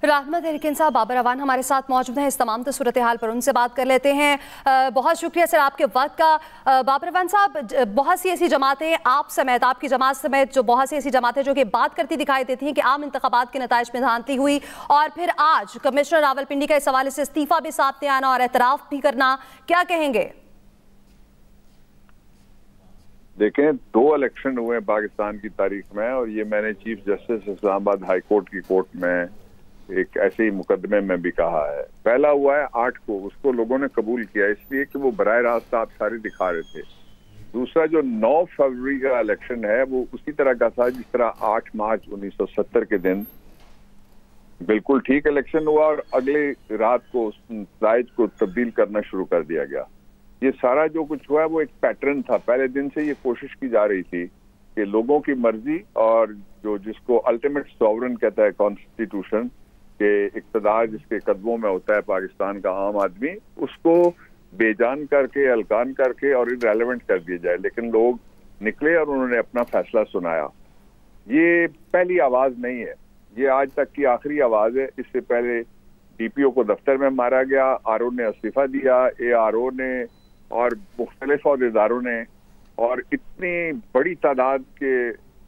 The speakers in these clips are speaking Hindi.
रहमत एरिकन साहब, बाबर अवान हमारे साथ मौजूद हैं। इस तमाम सूरत हाल पर उनसे बात कर लेते हैं। बहुत शुक्रिया सर आपके वक्त का। बाबर अवान साहब, बहुत सी ऐसी जमातें आप समेत, आपकी जमात समेत जो बहुत सी ऐसी जमातें जो कि बात करती दिखाई देती हैं कि आम इंतखाबात के नताइज में धांधली हुई, और फिर आज कमिश्नर रावलपिंडी का इस हवाले से इस्तीफा भी सामने आना और एतराफ भी करना, क्या कहेंगे? देखें, 2 इलेक्शन हुए हैं पाकिस्तान की तारीख में, और ये मैंने chief justice Islamabad high court की कोर्ट में एक ऐसे ही मुकदमे में भी कहा है। पहला हुआ है 8 को, उसको लोगों ने कबूल किया इसलिए कि वो बराह रास्त आप सारे दिखा रहे थे। दूसरा जो 9 फरवरी का इलेक्शन है वो उसी तरह का था जिस तरह 8 मार्च 1970 के दिन बिल्कुल ठीक इलेक्शन हुआ और अगले रात को उस नताइज को तब्दील करना शुरू कर दिया गया। ये सारा जो कुछ हुआ है वो एक पैटर्न था। पहले दिन से ये कोशिश की जा रही थी कि लोगों की मर्जी और जो जिसको अल्टीमेट सॉवरन कहता है कॉन्स्टिट्यूशन के इक़्तिदार जिसके कदमों में होता है पाकिस्तान का आम आदमी, उसको बेजान करके, अलकान करके और इररेलेवेंट कर दिया जाए। लेकिन लोग निकले और उन्होंने अपना फैसला सुनाया। ये पहली आवाज नहीं है, ये आज तक की आखिरी आवाज है। इससे पहले डीपीओ को दफ्तर में मारा गया, आरओ ने इस्तीफा दिया, एआरओ ने और मुख्तलिफ अहदेदारों ने, और इतनी बड़ी तादाद के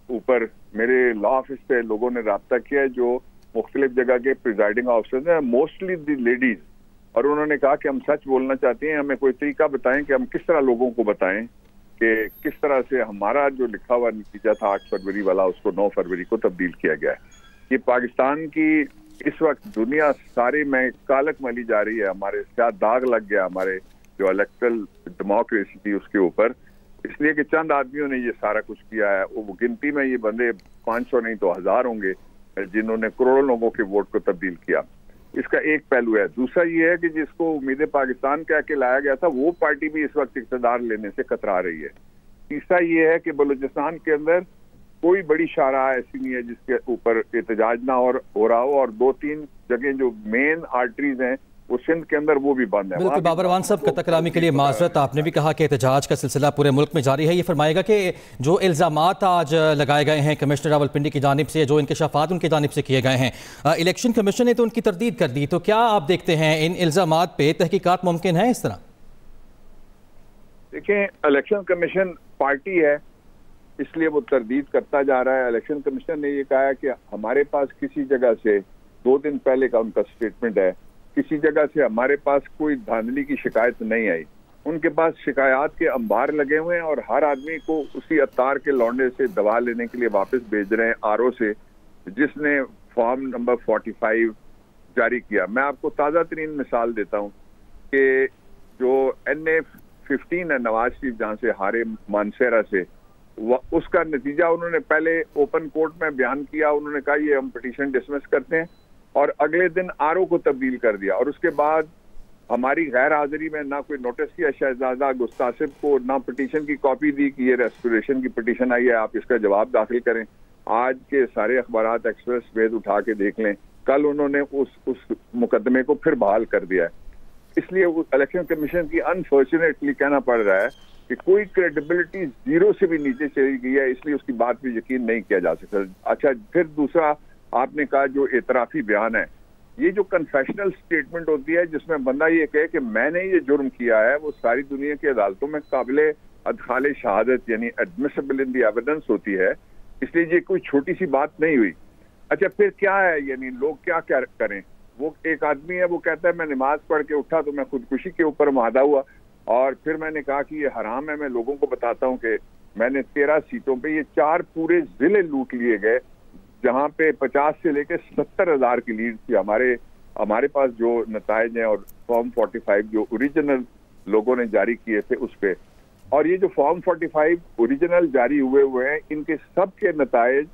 ऊपर मेरे लॉ ऑफिस से लोगों ने रब्ता किया जो मुख्तलिफ जगह के प्रिजाइडिंग ऑफिसर्स हैं, मोस्टली दी लेडीज, और उन्होंने कहा कि हम सच बोलना चाहते हैं, हमें कोई तरीका बताएं कि हम किस तरह लोगों को बताएं कि किस तरह से हमारा जो लिखा हुआ नतीजा था 8 फरवरी वाला उसको 9 फरवरी को तब्दील किया गया है। ये पाकिस्तान की इस वक्त दुनिया सारे में कालक मली जा रही है, हमारे साथ दाग लग गया हमारे जो इलेक्ट्रल डेमोक्रेसी थी उसके ऊपर, इसलिए कि चंद आदमियों ने ये सारा कुछ किया है। वो गिनती में ये बंदे 500 नहीं तो 1000 होंगे जिन्होंने करोड़ों लोगों के वोट को तब्दील किया। इसका एक पहलू है। दूसरा ये है कि जिसको उम्मीद पाकिस्तान कह के लाया गया था वो पार्टी भी इस वक्त इक़्तिदार लेने से कतरा रही है। तीसरा ये है कि बलूचिस्तान के अंदर कोई बड़ी शाहराह ऐसी नहीं है जिसके ऊपर एहतजाज ना हो रहा हो, और 2-3 जगह जो मेन आर्टरीज हैं वो सिंध के अंदर वो भी बंद है। बिल्कुल बाबर अवान साहब, कतल कलामी के लिए माजरत। आपने भी कहा कि एहतजाज का सिलसिला पूरे मुल्क में जारी है। ये फरमाएगा कि जो इल्ज़ामात आज लगाए गए हैं कमिश्नर रावलपिंडी की जानिब से, जो इंकशाफात उनकी जानिब से किए गए हैं, इलेक्शन कमीशन ने तो उनकी तरदीद कर दी, तो क्या आप देखते हैं इन इल्ज़ामात पे तहकीकात मुमकिन है इस तरह? देखें, इलेक्शन कमीशन पार्टी है इसलिए वो तरदीद करता जा रहा है। इलेक्शन कमीशन ने ये कहा है कि हमारे पास किसी जगह से 2 दिन पहले का उनका स्टेटमेंट है, किसी जगह से हमारे पास कोई धांधली की शिकायत नहीं आई। उनके पास शिकायत के अंबार लगे हुए हैं और हर आदमी को उसी अत्तार के लौंडे से दवा लेने के लिए वापस भेज रहे हैं आरओ से, जिसने फॉर्म नंबर 45 जारी किया। मैं आपको ताज़ा तरीन मिसाल देता हूँ कि जो NA-15 है नवाज शरीफ जहाँ से हारे मानसेरा से, उसका नतीजा उन्होंने पहले ओपन कोर्ट में बयान किया। उन्होंने कहा ये हम पिटीशन डिसमिस करते हैं, और अगले दिन आरओ को तब्दील कर दिया। और उसके बाद हमारी गैर हाजिरी में ना कोई नोटिस किया शहजादा गुस्तासिब को, ना पिटीशन की कॉपी दी कि ये रेस्टोरेशन की पिटीशन आई है, आप इसका जवाब दाखिल करें। आज के सारे अखबारात एक्सप्रेस वेद उठा के देख लें, कल उन्होंने उस मुकदमे को फिर बहाल कर दिया है। इसलिए इलेक्शन कमीशन की अनफॉर्चुनेटली कहना पड़ रहा है कि कोई क्रेडिबिलिटी 0 से भी नीचे चली गई है, इसलिए उसकी बात पे यकीन नहीं किया जा सकता। अच्छा, फिर दूसरा आपने कहा जो एतराफी बयान है, ये जो कन्फेशनल स्टेटमेंट होती है जिसमें बंदा ये कहे कि मैंने ये जुर्म किया है, वो सारी दुनिया की अदालतों में काबिले अदखाले शहादत यानी एडमिसिबल इन दी एविडेंस होती है, इसलिए ये कोई छोटी सी बात नहीं हुई। अच्छा, फिर क्या है, यानी लोग क्या क्या करें? वो एक आदमी है, वो कहता है मैं नमाज पढ़ के उठा तो मैं खुदकुशी के ऊपर मादा हुआ, और फिर मैंने कहा कि ये हराम है। मैं लोगों को बताता हूँ कि मैंने 13 सीटों पे ये 4 पूरे जिले लूट लिए गए जहां पे 50 से लेकर 70,000 की लीड थी। हमारे पास जो नताइज हैं और फॉर्म 45 जो ओरिजिनल लोगों ने जारी किए थे उस पे, और ये जो फॉर्म 45 ओरिजिनल जारी हुए हैं, इनके सब के नताइज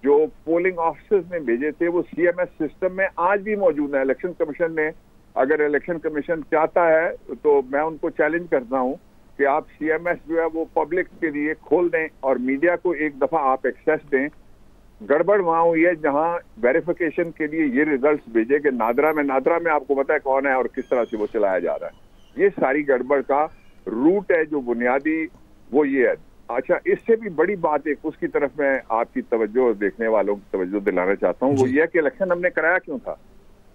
जो पोलिंग ऑफिसर्स ने भेजे थे वो CMS सिस्टम में आज भी मौजूद है। इलेक्शन कमीशन ने, अगर इलेक्शन कमीशन चाहता है तो मैं उनको चैलेंज करता हूं कि आप CMS जो है वो पब्लिक के लिए खोल दें और मीडिया को एक दफा आप एक्सेस दें। गड़बड़ वहां हुई है जहां वेरिफिकेशन के लिए ये रिजल्ट्स भेजे कि नादरा में आपको पता है कौन है और किस तरह से वो चलाया जा रहा है। ये सारी गड़बड़ का रूट है जो बुनियादी वो ये है। अच्छा, इससे भी बड़ी बात एक उसकी तरफ मैं आपकी तवज्जो, देखने वालों की तवज्जो दिलाना चाहता हूँ, वो ये है कि इलेक्शन हमने कराया क्यों था।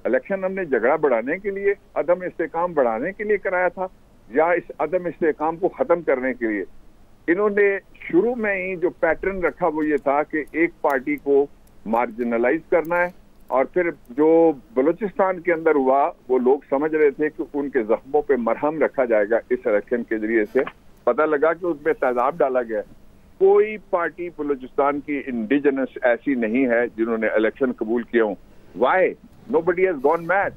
इलेक्शन हमने झगड़ा बढ़ाने के लिए, अदम इस्तेकाम बढ़ाने के लिए कराया था, या इस अदम इस्तेकाम को खत्म करने के लिए? इन्होंने शुरू में ही जो पैटर्न रखा वो ये था कि एक पार्टी को मार्जिनलाइज करना है, और फिर जो बलूचिस्तान के अंदर हुआ वो लोग समझ रहे थे कि उनके जख्मों पे मरहम रखा जाएगा इस इलेक्शन के जरिए से। पता लगा कि उसमें तेजाब डाला गया। कोई पार्टी बलूचिस्तान की इंडिजिनस ऐसी नहीं है जिन्होंने इलेक्शन कबूल किए हों। Why nobody has gone mad?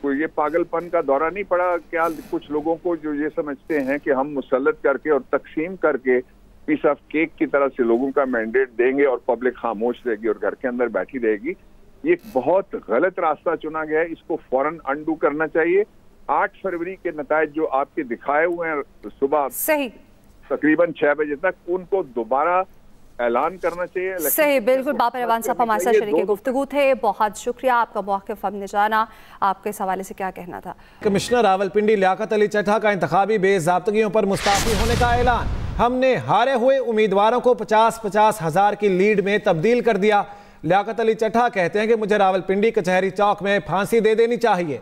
कोई ये पागलपन का दौरा नहीं पड़ा क्या कुछ लोगों को, जो ये समझते हैं कि हम मुसल्लत करके और तकसीम करके पीस ऑफ केक की तरह से लोगों का मैंडेट देंगे और पब्लिक खामोश रहेगी और घर के अंदर बैठी रहेगी? ये एक बहुत गलत रास्ता चुना गया है, इसको फौरन अनडू करना चाहिए। 8 फरवरी के नतायज जो आपके दिखाए हुए हैं सुबह सही तकरीबन 6 बजे तक, उनको दोबारा ऐलान करना चाहिए। सही, बिल्कुल। बाबर रवान साहब हमारे साथ शरीक गुफ्तगू थे, बहुत शुक्रिया आपका मौक़िफ़ हमने जाना। आपके इस हवाले से क्या कहना था? कमिश्नर रावलपिंडी लियाकत अली चड्ढा का इंतखाबी बेज़ाब्तगियों पर मुस्ताफ़ी होने का ऐलान। हमने हारे हुए उम्मीदवारों को 50-50 हज़ार की लीड में तब्दील कर दिया। लियाकत अली चड्ढा कहते हैं कि मुझे रावलपिंडी कचहरी चौक में फांसी दे देनी चाहिए।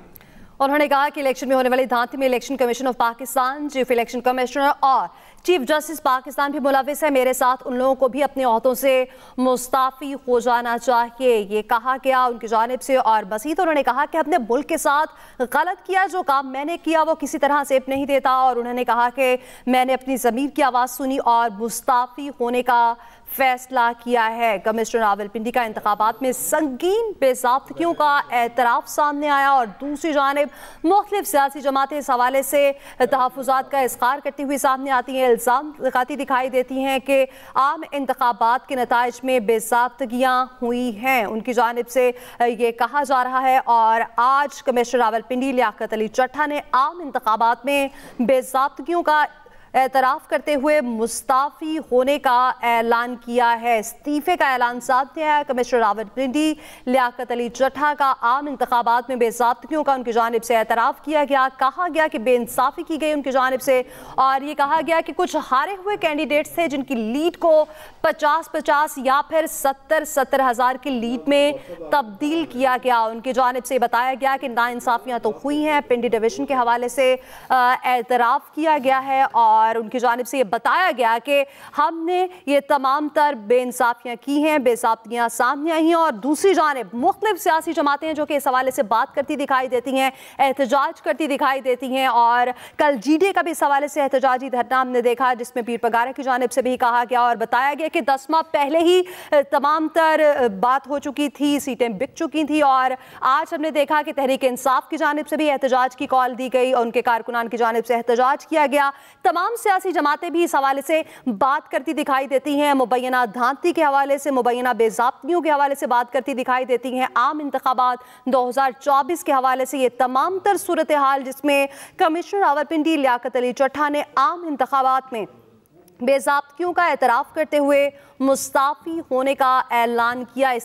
उन्होंने कहा कि इलेक्शन में होने वाली धांधली में election commission of Pakistan, chief election commissioner और चीफ जस्टिस पाकिस्तान भी मुलविस है। मेरे साथ उन लोगों को भी अपने ओहदों से मुस्ताफ़ी हो जाना चाहिए, ये कहा गया उनकी जानिब से। और मज़ीद उन्होंने कहा कि अपने मुल्क के साथ गलत किया, जो काम मैंने किया वो किसी तरह से नहीं देता। और उन्होंने कहा कि मैंने अपनी ज़मीर की आवाज़ सुनी और मुस्ताफ़ी होने का फैसला किया है। कमिश्नर रावलपिंडी का इंतखाबात में संगीन बेज़ाब्तगियों का एतराफ़ सामने आया और दूसरी जानिब मुख्तलिफ सियासी जमातें इस हवाले से तहफ़्फ़ुज़ात का इज़हार करती हुई सामने आती हैं, इल्ज़ाम लगाती दिखाई देती हैं कि आम इंतखाबात के नताइज में बेज़ाब्तगियाँ हुई हैं। उनकी जानिब से ये कहा जा रहा है। और आज कमिश्नर रावलपिंडी लियाकत अली चड्ढा ने आम इंतखाबात में बेज़ाब्तगियों का एतराफ़ करते हुए मुस्ताफ़ी होने का ऐलान किया है। इस्तीफ़े का ऐलान सामने आया। कमिश्नर रावलपिंडी लियाकत अली चड्ढा का आम इंतखाबात में बेज़ाब्तगियों का उनकी जानिब से एतराफ़ किया गया। कहा गया कि बेइंसाफ़ी की गई उनकी जानिब से, और ये कहा गया कि कुछ हारे हुए कैंडिडेट्स थे जिनकी लीड को 50-50 या फिर 70-70 हज़ार की लीड में तब्दील किया गया। उनकी जानिब से बताया गया कि नाइंसाफ़ियाँ तो हुई हैं, पिंडी डिवीज़न के हवाले से एतराफ़ किया गया है। और उनकी जानिब से ये बताया गया कि हमने ये तमाम तर बेइंसाफियाँ की हैं, बेज़ाब्तियाँ सामने आई हैं। और दूसरी जानिब मुख्तलिफ सियासी जमातें जो कि इस हवाले से बात करती दिखाई देती हैं, एहतजाज करती दिखाई देती हैं। और कल GD का भी इस हवाले से एहतजाजी धरना हमने देखा, जिसमें पीर पगारा की जानिब से भी कहा गया और बताया गया कि 10 माह पहले ही तमाम तर बात हो चुकी थी, सीटें बिक चुकी थी। और आज हमने देखा कि तहरीक इंसाफ की जानिब से भी एहतजाज की कॉल दी गई और उनके कारकुनान की जानिब से एहतजाज किया गया। तमाम सियासी जमातें भी इस हवाले से बात करती दिखाई देती हैं, मुबैना धांधली के हवाले से, मुबैना बेज़ाब्तियों के हवाले से बात करती दिखाई देती हैं। आम इंतखाबात 2024 के हवाले से ये तमाम तर सूरत हाल, जिसमें कमिश्नर रावलपिंडी लियाकत अली चड्ढा ने आम इंतखाबात में बेज़ाब्तियों का एतराफ़ करते हुए मुस्ताफ़ी होने का ऐलान किया।